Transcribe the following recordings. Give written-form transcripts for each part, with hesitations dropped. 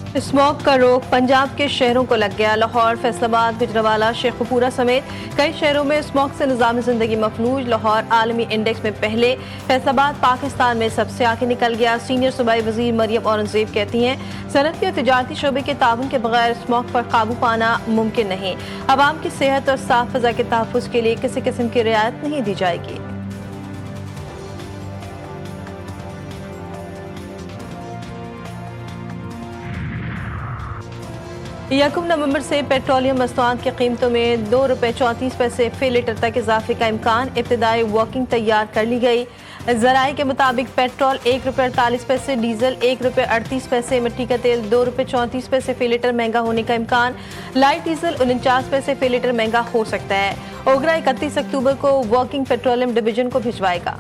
Smog का रोक पंजाब के शहरों को लग गया। लाहौर, फैसलाबाद, गुजरावाला, शेखुपुरा समेत कई शहरों में स्मॉग से निज़ाम ज़िंदगी मफलूज। लाहौर आलमी इंडेक्स में पहले, फैसलाबाद पाकिस्तान में सबसे आगे निकल गया। सीनियर सूबाई वज़ीर मरियम औरंगज़ेब कहती हैं, सनअती और तिजारती शोबे के ताउन के बगैर स्मॉग पर काबू पाना मुमकिन नहीं। अवाम की सेहत और साफ फ़ज़ा के तहफ़्फ़ुज़ के लिए किसी किस्म की रियायत नहीं दी जाएगी। यकम नवंबर से पेट्रोलियम मसनूआत की कीमतों में ₹2.34 फी लीटर तक इजाफे का इम्कान। इब्तदाई वर्किंग तैयार कर ली गई। ज़राए के मुताबिक पेट्रोल ₹1.48, डीजल ₹1.38, मिट्टी का तेल ₹2.34 फी लीटर महंगा होने का इम्कान। लाइट डीजल 49 फी लीटर महंगा हो सकता है। ओगरा 31 अक्टूबर को वर्किंग पेट्रोलियम डिवीजन को भिजवाएगा।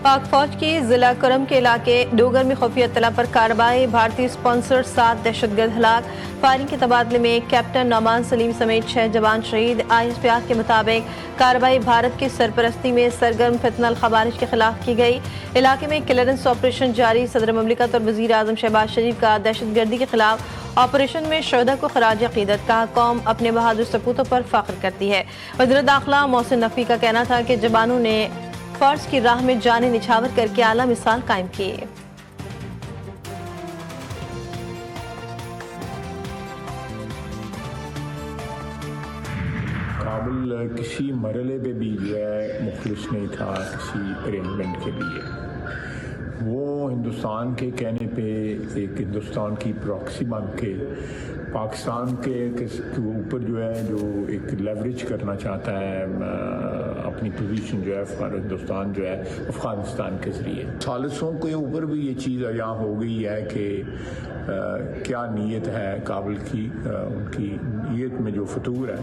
पाक फौज की जिला करम के इलाके डोगर में खुफिया इत्तला पर कार्रवाई। भारतीय स्पॉन्सर्ड 7 दहशतगर्द हलाक। फायरिंग के तबादले में कैप्टन नौमान सलीम समेत 6 जवान शहीद। ISPR के मुताबिक कार्रवाई भारत की सरपरस्ती में सरगर्म फितनल खवारिज के खिलाफ की गई। इलाके में क्लियरेंस ऑपरेशन जारी। सदर ममलिकत और वज़ीर आज़म शहबाज शरीफ का दहशतगर्दी के खिलाफ ऑपरेशन में शोहदा को खराज अकीदत। कहा, कौम अपने बहादुर सपूतों पर फख्र करती है। वज़ीर दाखिला मोहसिन नकवी का कहना था कि जवानों ने फर्ज की राह में जाने निछावर करके आला मिसाल कायम की। काबुल किसी मरले पे भी जो है मुखलिस नहीं था किसी अरेंजमेंट के लिए। वो हिंदुस्तान के कहने पे एक हिंदुस्तान की प्रॉक्सी बन के पाकिस्तान के ऊपर जो है जो एक लेवरेज करना चाहता है अपनी पोजीशन जो है फॉर हिंदुस्तान जो है अफगानिस्तान के ज़रिए। सालिसों के ऊपर भी ये चीज़ यहाँ हो गई है कि क्या नीयत है काबुल की, उनकी नीयत में जो फतूर है।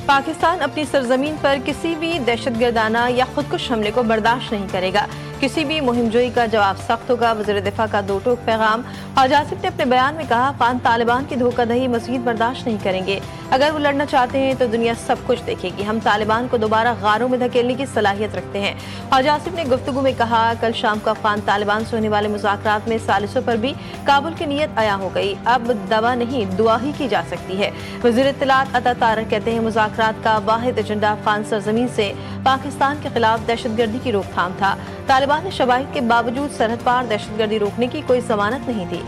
पाकिस्तान अपनी सरजमीन पर किसी भी दहशतगर्दाना या खुदकुश हमले को बर्दाश्त नहीं करेगा। किसी भी मुहिमजोई का जवाब सख्त होगा। वज़ीर दिफा का दो टोक पैगाम। हाजी आसिफ ने अपने बयान में कहा, पान तालिबान की धोखाधड़ी मज़ीद बर्दाश्त नहीं करेंगे। अगर वो लड़ना चाहते हैं तो दुनिया सब कुछ देखेगी। हम तालिबान को दोबारा गारों में धकेलने की सलाहियत रखते हैं। हाजी आसिफ ने गुफ्तगू में कहा, कल शाम को अफगान तालिबान से होने वाले मुज़ाकरात में सालिसों पर भी काबुल की नीयत आया हो गई। अब दवा नहीं दुआ ही की जा सकती है। वज़ीर इत्तलात अता तारक कहते हैं, मुज़ाकरात का वाहिद एजेंडा अफगान सरजमीन से पाकिस्तान के खिलाफ दहशतगर्दी की रोकथाम था। तालिबान ने शवाहिद के बावजूद सरहद पार दहशतगर्दी रोकने की कोई जमानत नहीं दी।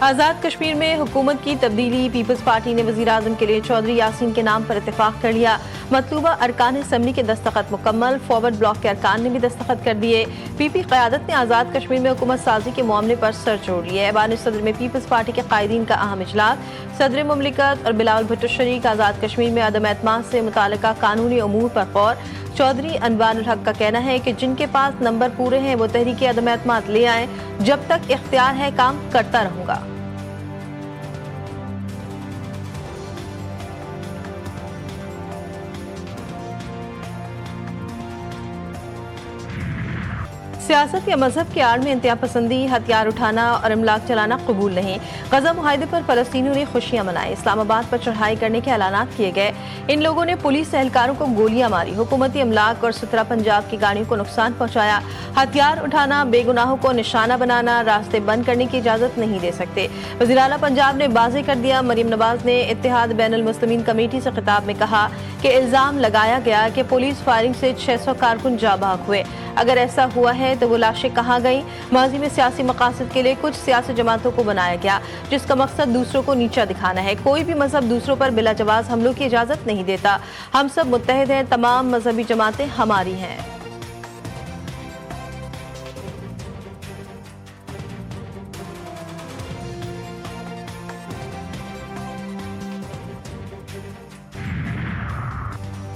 आज़ाद कश्मीर में हुकूमत की तब्दीली। पीपल्स पार्टी ने वज़ीर आज़म के लिए चौधरी यासीन के नाम पर इत्तेफाक कर लिया। मतलूबा अरकान असम्बली के दस्तखत मुकम्मल। फॉरवर्ड ब्लॉक के अरकान ने भी दस्तखत कर दिए। PP क़यादत ने आज़ाद कश्मीर में हुकूमत साजी के मामले पर सर जोड़ लिया। ऐवान सदर में पीपल्स पार्टी के कायदीन का अहम इजलास। सदर ममलिकत और बिलावल भुट्टो शरीक आज़ाद कश्मीर में अदम एतमाद से मुतालिका कानूनी अमूर पर गौर। चौधरी अनवारुल हक का कहना है कि जिनके पास नंबर पूरे हैं वो तहरीक अदम एतमाद ले आए। जब तक इख्तियार है काम करता रहूंगा। सियासत या मजहब की आड़ में इंतहा पसंदी, हथियार उठाना और इमलाक चलाना कबूल नहीं। गजा मुआहदे पर फलस्तीनियों ने खुशियां मनाई। इस्लामाबाद पर चढ़ाई करने के ऐलानात किए गए। इन लोगों ने पुलिस एहलकारों को गोलियां मारी। हुकूमती इमलाक और सुतरा पंजाब की गाड़ियों को नुकसान पहुंचाया। हथियार उठाना, बेगुनाहों को निशाना बनाना, रास्ते बंद करने की इजाजत नहीं दे सकते। वज़ीर आला पंजाब ने वाज़ेह कर दिया। मरियम नवाज ने इत्तेहाद बैनुल मुस्लिमीन कमेटी से खिताब में कहा कि इल्जाम लगाया गया कि पुलिस फायरिंग से 600 कारकुन जा भाग हुए। अगर ऐसा हुआ है तो वो लाशें कहाँ गईं? माजी में सियासी मकासद के लिए कुछ सियासी जमातों को बनाया गया जिसका मकसद दूसरों को नीचा दिखाना है। कोई भी मजहब दूसरों पर बिला जवाज हमलों की इजाजत नहीं देता। हम सब मुत्तहिद हैं। तमाम मजहबी जमातें हमारी हैं।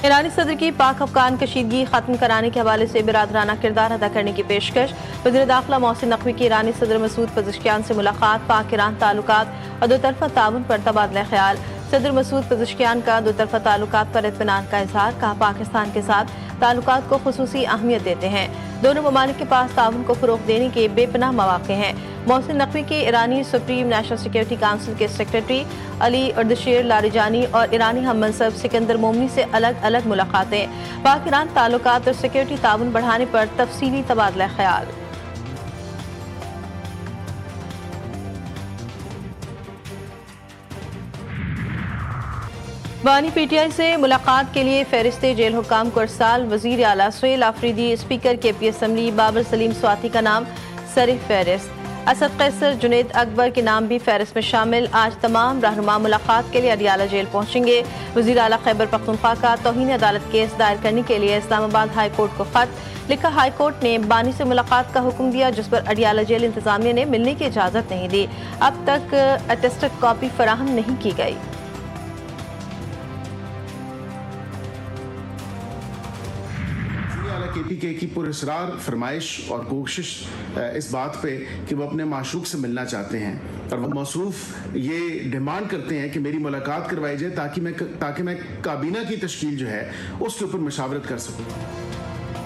ईरानी सदर की पाक अफगान कशीदगी खत्म कराने के हवाले से बिरादराना किरदार अदा करने की पेशकश। वज़ीर दाखिला मोहसिन नकवी की ईरानी सदर मसूद पज़ेश्कियान से मुलाकात। पाक ईरान ताल्लुकात और दो तरफा ताउन पर तबादला ख्याल। صدر مسعود پزشکیان کا دو طرفہ تعلقات پر اطمینان کا اظہار، کہا پاکستان کے ساتھ تعلقات کو خصوصی اہمیت دیتے ہیں، دونوں ممالک کے پاس تعاون کو فروغ دینے کے بے پناہ مواقع ہیں۔ محسن نقوی کی ایرانی سپریم نیشنل سیکیورٹی کونسل کے سیکریٹری علی اردشیر لاریجانی اور ایرانی ہم منصب سکندر مومنی سے الگ الگ ملاقاتیں، پاک ایران تعلقات اور سیکیورٹی تعاون بڑھانے پر تفصیلی تبادلہ خیال۔ بانی پی ٹی آئی سے ملاقات کے لیے فہرست جیل حکام کو ارسال، وزیر اعلیٰ سہیل آفریدی، اسپیکر کے پی اسمبلی بابر سلیم سواتی کا نام سر فہرست، اسد قیصر، جنید اکبر کے نام بھی فہرست میں شامل۔ آج تمام رہنما ملاقات کے لیے اڈیالہ جیل پہنچیں گے۔ وزیر اعلیٰ خیبر پختونخوا کا توہین عدالت کیس دائر کرنے کے لیے اسلام آباد ہائی کورٹ کو خط لکھا، ہائی کورٹ نے بانی سے ملاقات کا حکم دیا جس پر اڈیالہ جیل انتظامیہ نے ملنے کی اجازت نہیں دی، اب تک اٹیسٹڈ کاپی فراہم نہیں کی گئی۔ کے پی کے کی پراسرار فرمائش اور کوشش اس بات پہ کہ وہ اپنے معشوق سے ملنا چاہتے ہیں اور وہ موصوف یہ ڈیمانڈ کرتے ہیں کہ میری ملاقات کروائی جائے تاکہ میں کابینہ کی تشکیل جو ہے اس کے اوپر مشاورت کر سکوں۔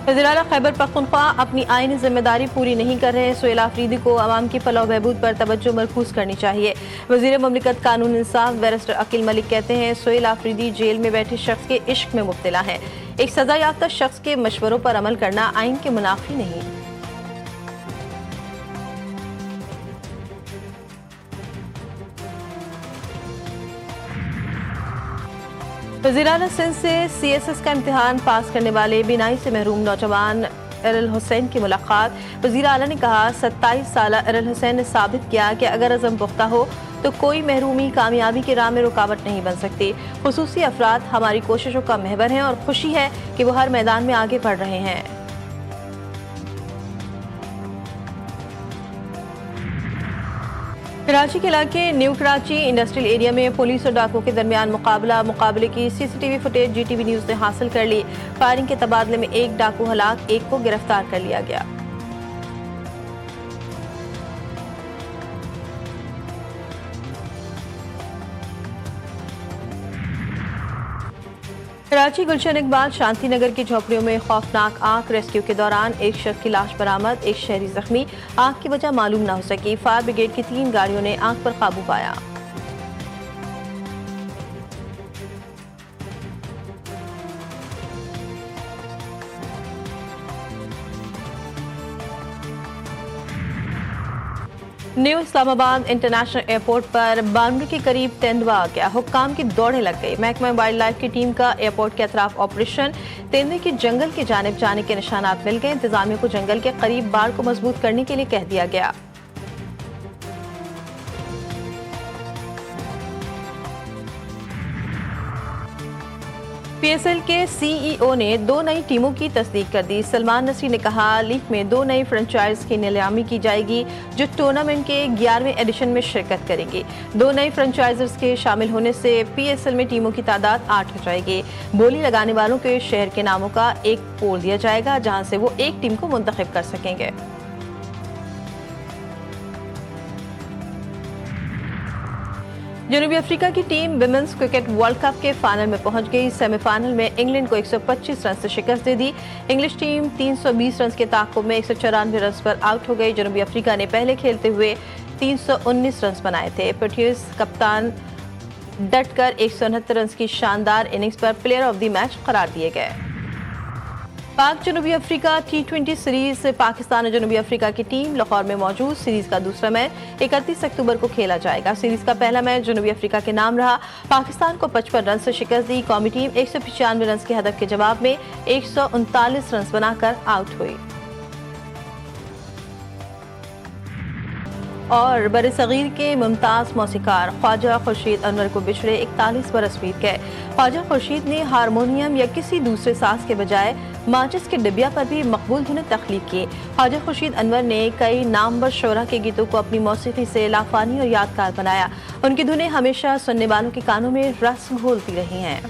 وزیر اعلیٰ خیبر پختونخوا اپنی آئینی ذمہ داری پوری نہیں کر رہے، سہیل آفریدی کو عوام کی فلاح و بہبود پر توجہ مرکوز کرنی چاہیے۔ وزیر مملکت قانون انصاف بیرسٹر عقیل ملک کہتے ہیں سہیل آفریدی جیل میں بیٹھے شخص کے عشق میں مبتلا ہیں، ایک سزا یافتہ شخص کے مشوروں پر عمل کرنا آئین کے منافی نہیں۔ وزیر اعلیٰ سندھ سے سی ایس ایس کا امتحان پاس کرنے والے بینائی سے محروم نوجوان ارل حسین کی ملاقات، وزیر اعلیٰ نے کہا 27 سالہ ارل حسین نے ثابت کیا کہ اگر عزم پختہ ہو تو کوئی محرومی کامیابی کی راہ میں رکاوٹ نہیں بن سکتی۔ خصوصی افراد ہماری کوششوں کا محور ہیں اور خوشی ہے کہ وہ ہر میدان میں آگے بڑھ رہے ہیں۔ کراچی کے علاقے نیو کراچی انڈسٹریل ایریا میں پولیس اور ڈاکو کے درمیان مقابلے کی C C T V footage G T V news نے حاصل کر لی۔ فائرنگ کے تبادلے میں ایک ڈاکو ہلاک، ایک کو گرفتار کر لیا گیا۔ کراچی گلشن اقبال شانتی نگر کی جھوپڑیوں میں خوفناک آگ، ریسکیو کے دوران ایک شخص کی لاش برآمد، ایک شہری زخمی، آگ کی وجہ معلوم نہ ہو سکی، فائر بریگیڈ کی 3 گاڑیوں نے آگ پر قابو پایا۔ نیو اسلام آباد انٹرنیشنل ایئرپورٹ پر باؤنڈری کے قریب تیندوا آ گیا، حکام کی دوڑیں لگ گئی۔ محکمہ وائلڈ لائف کی ٹیم کا ایئرپورٹ کے اطراف آپریشن، تیندوے کی جنگل کی جانب جانے کے نشانات مل گئے۔ انتظامیہ کو جنگل کے قریب باڑ کو مضبوط کرنے کے لیے کہہ دیا گیا۔ پی ایس ایل کے سی ای او نے 2 نئی ٹیموں کی تصدیق کر دی۔ سلمان نصری نے کہا لیگ میں 2 نئی فرنچائز کی نیلامی کی جائے گی جو ٹورنامنٹ کے 11ویں ایڈیشن میں شرکت کریں گی۔ 2 نئی فرنچائزرز کے شامل ہونے سے پی ایس ایل میں ٹیموں کی تعداد 8 ہو جائے گی۔ بولی لگانے والوں کے شہر کے ناموں کا ایک پول دیا جائے گا جہاں سے وہ ایک ٹیم کو منتخب کر سکیں گے۔ جنوبی افریقہ کی team women's cricket world cup کے فائنل میں پہنچ گئی۔ سیمی فائنل میں انگلینڈ کو 125 رن سے شکست دے دی۔ انگلش ٹیم 320 رنز کے تعاقب میں 194 رنز پر آؤٹ ہو گئی۔ جنوبی افریقہ نے پہلے کھیلتے ہوئے 319 رنز بنائے تھے۔ پروٹیوز کپتان ڈٹ کر 169 رنز کی شاندار innings per player of the match قرار دیے گئے۔ پاک جنوبی افریقہ T20 سیریز، پاکستان اور جنوبی افریقہ کی ٹیم لاہور میں موجود۔ سیریز کا دوسرا میچ 31 اکتوبر کو کھیلا جائے گا۔ سیریز کا پہلا میچ جنوبی افریقہ کے نام رہا، پاکستان کو 55 رن سے شکست دی۔ قومی ٹیم 195 رنز کے ہدف کے جواب میں 139 رنز بنا کر آؤٹ ہوئی۔ اور بر صغیر کے ممتاز موسیقار خواجہ خورشید انور کو بچھڑے 41 برس بیت گئے۔ خواجہ خورشید نے ہارمونیم یا کسی دوسرے ساز کے بجائے ماچس کے ڈبیا پر بھی مقبول دھنیں تخلیق کی۔ خواجہ خورشید انور نے کئی نامور شعراء کے گیتوں کو اپنی موسیقی سے لافانی اور یادگار بنایا۔ ان کی دھنیں ہمیشہ سننے والوں کے کانوں میں رس گھولتی رہی ہیں۔